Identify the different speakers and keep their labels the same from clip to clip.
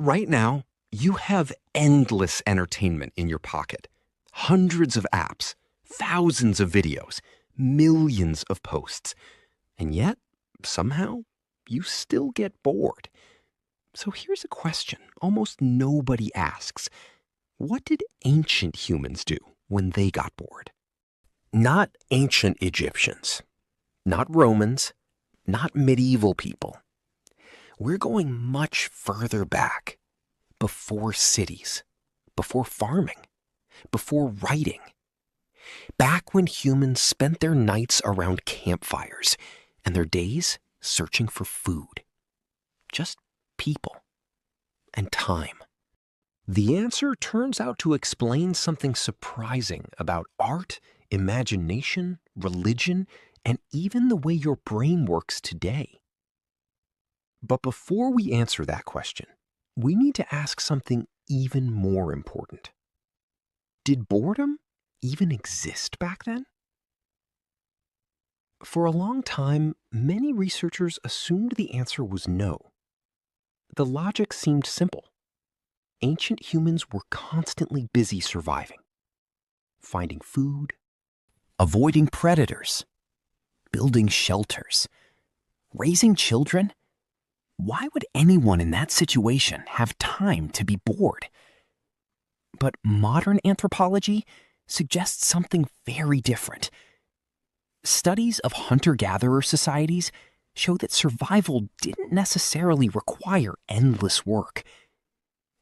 Speaker 1: Right now, you have endless entertainment in your pocket. Hundreds of apps, thousands of videos, millions of posts. And yet, somehow, you still get bored. So here's a question almost nobody asks. What did ancient humans do when they got bored? Not ancient Egyptians, not Romans, not medieval people. We're going much further back, before cities, before farming, before writing. Back when humans spent their nights around campfires and their days searching for food. Just people and time. The answer turns out to explain something surprising about art, imagination, religion, and even the way your brain works today. But before we answer that question, we need to ask something even more important. Did boredom even exist back then? For a long time, many researchers assumed the answer was no. The logic seemed simple. Ancient humans were constantly busy surviving, finding food, avoiding predators, building shelters, raising children. Why would anyone in that situation have time to be bored? But modern anthropology suggests something very different. Studies of hunter-gatherer societies show that survival didn't necessarily require endless work.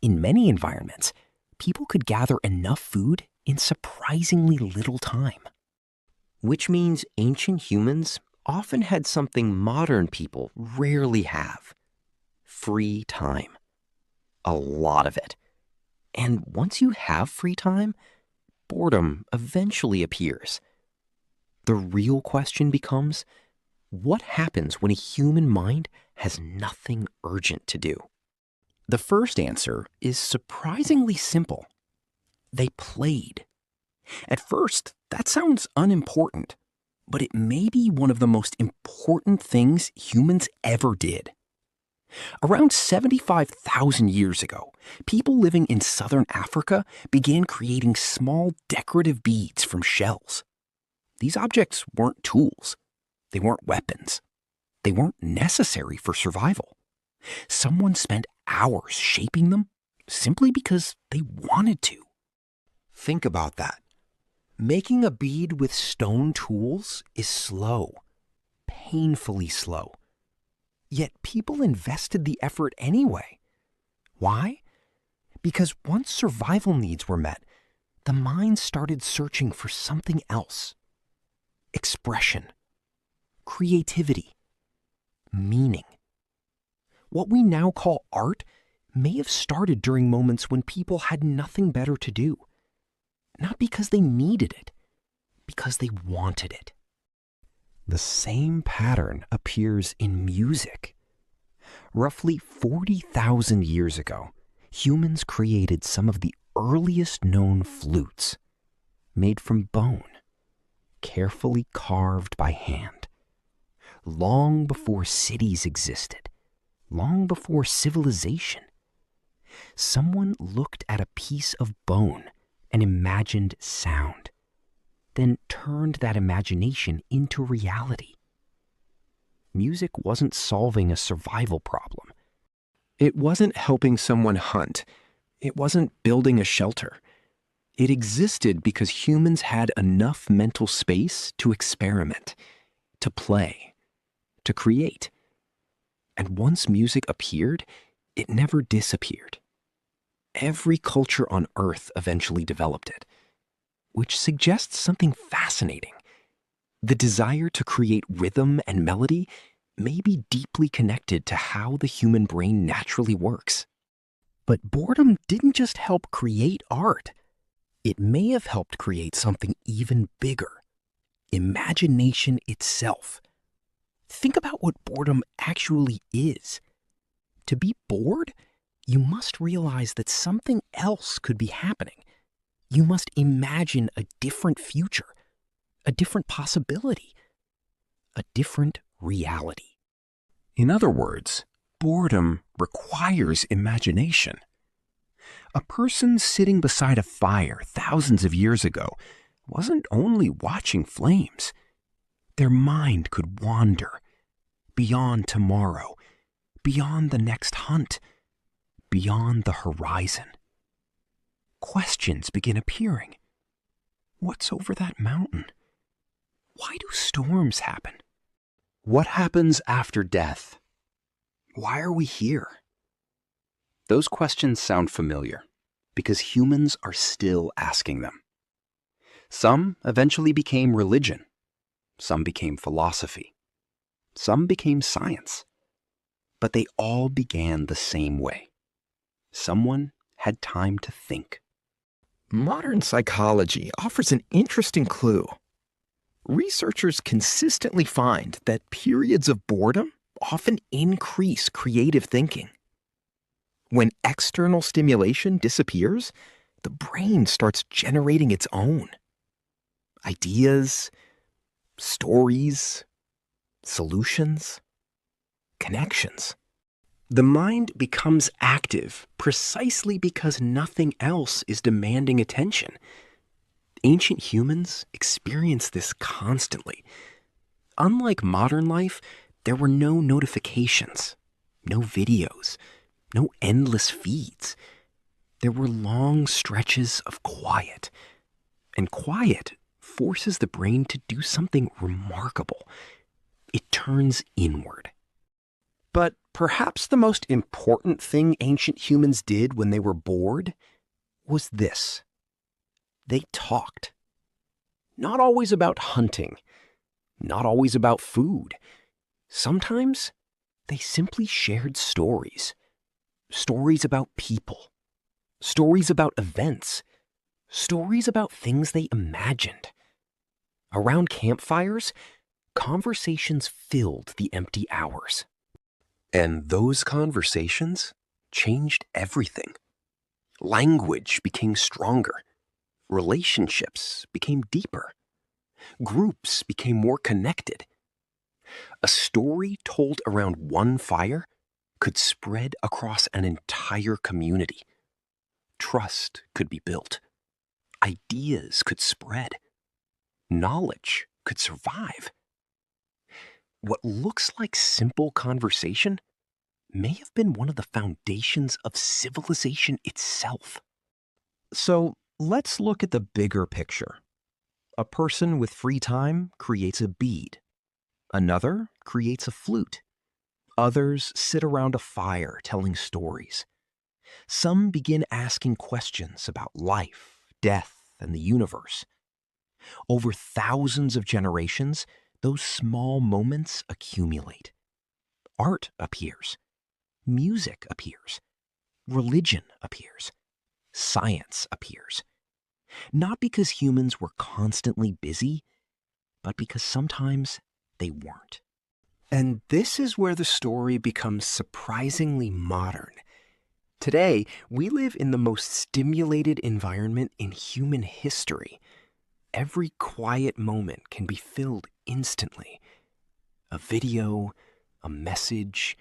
Speaker 1: In many environments, people could gather enough food in surprisingly little time. Which means ancient humans often had something modern people rarely have. Free time. A lot of it. And once you have free time, boredom eventually appears. The real question becomes, what happens when a human mind has nothing urgent to do? The first answer is surprisingly simple. They played. At first, that sounds unimportant, but it may be one of the most important things humans ever did. Around 75,000 years ago, people living in southern Africa began creating small decorative beads from shells. These objects weren't tools. They weren't weapons. They weren't necessary for survival. Someone spent hours shaping them simply because they wanted to. Think about that. Making a bead with stone tools is slow, painfully slow. Yet people invested the effort anyway. Why? Because once survival needs were met, the mind started searching for something else. Expression, creativity, meaning. What we now call art may have started during moments when people had nothing better to do. Not because they needed it, because they wanted it. The same pattern appears in music. Roughly 40,000 years ago, humans created some of the earliest known flutes, made from bone, carefully carved by hand. Long before cities existed, long before civilization, someone looked at a piece of bone and imagined sound, then turned that imagination into reality. Music wasn't solving a survival problem. It wasn't helping someone hunt. It wasn't building a shelter. It existed because humans had enough mental space to experiment, to play, to create. And once music appeared, it never disappeared. Every culture on Earth eventually developed it, which suggests something fascinating. The desire to create rhythm and melody may be deeply connected to how the human brain naturally works. But boredom didn't just help create art. It may have helped create something even bigger: imagination itself. Think about what boredom actually is. To be bored, you must realize that something else could be happening. You must imagine a different future, a different possibility, a different reality. In other words, boredom requires imagination. A person sitting beside a fire thousands of years ago wasn't only watching flames. Their mind could wander beyond tomorrow, beyond the next hunt, beyond the horizon. Questions begin appearing. What's over that mountain? Why do storms happen? What happens after death? Why are we here? Those questions sound familiar because humans are still asking them. Some eventually became religion. Some became philosophy. Some became science. But they all began the same way. Someone had time to think.
Speaker 2: Modern psychology offers an interesting clue. Researchers consistently find that periods of boredom often increase creative thinking. When external stimulation disappears, the brain starts generating its own ideas, stories, solutions, connections.
Speaker 1: The mind becomes active precisely because nothing else is demanding attention. Ancient humans experienced this constantly. Unlike modern life, there were no notifications, no videos, no endless feeds. There were long stretches of quiet. And quiet forces the brain to do something remarkable. It turns inward. But perhaps the most important thing ancient humans did when they were bored was this. They talked. Not always about hunting, not always about food. Sometimes they simply shared stories. Stories about people. Stories about events. Stories about things they imagined. Around campfires, conversations filled the empty hours. And those conversations changed everything. Language became stronger. Relationships became deeper. Groups became more connected. A story told around one fire could spread across an entire community. Trust could be built. Ideas could spread. Knowledge could survive. What looks like simple conversation may have been one of the foundations of civilization itself.
Speaker 2: So let's look at the bigger picture. A person with free time creates a bead. Another creates a flute. Others sit around a fire telling stories. Some begin asking questions about life, death, and the universe. Over thousands of generations, those small moments accumulate. Art appears. Music appears. Religion appears. Science appears. Not because humans were constantly busy, but because sometimes they weren't. And this is where the story becomes surprisingly modern. Today, we live in the most stimulated environment in human history. Every quiet moment can be filled instantly. A video, a message,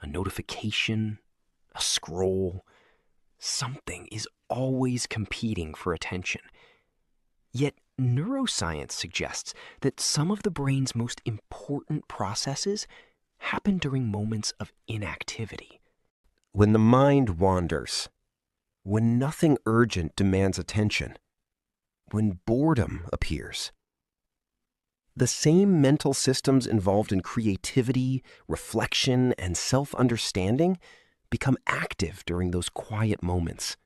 Speaker 2: a notification, a scroll. Something is always competing for attention. Yet neuroscience suggests that some of the brain's most important processes happen during moments of inactivity. When the mind wanders, when nothing urgent demands attention, when boredom appears. The same mental systems involved in creativity, reflection, and self-understanding become active during those quiet moments.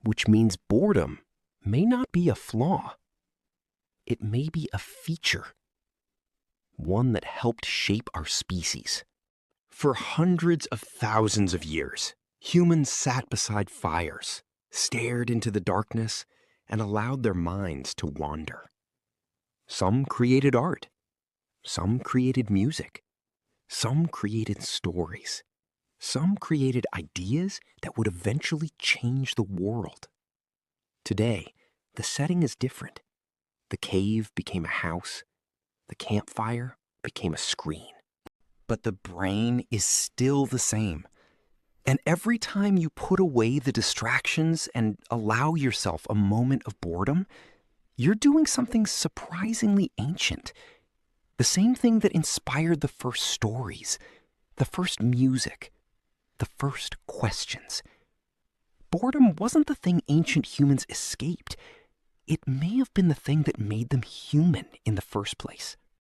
Speaker 2: Which means boredom may not be a flaw. It may be a feature, one that helped shape our species. For hundreds of thousands of years, humans sat beside fires, stared into the darkness, and allowed their minds to wander. Some created art. Some created music. Some created stories. Some created ideas that would eventually change the world. Today, the setting is different. The cave became a house. The campfire became a screen.
Speaker 1: but the brain is still the same. And every time you put away the distractions and allow yourself a moment of boredom, you're doing something surprisingly ancient. The same thing that inspired the first stories, the first music, the first questions. Boredom wasn't the thing ancient humans escaped. It may have been the thing that made them human in the first place.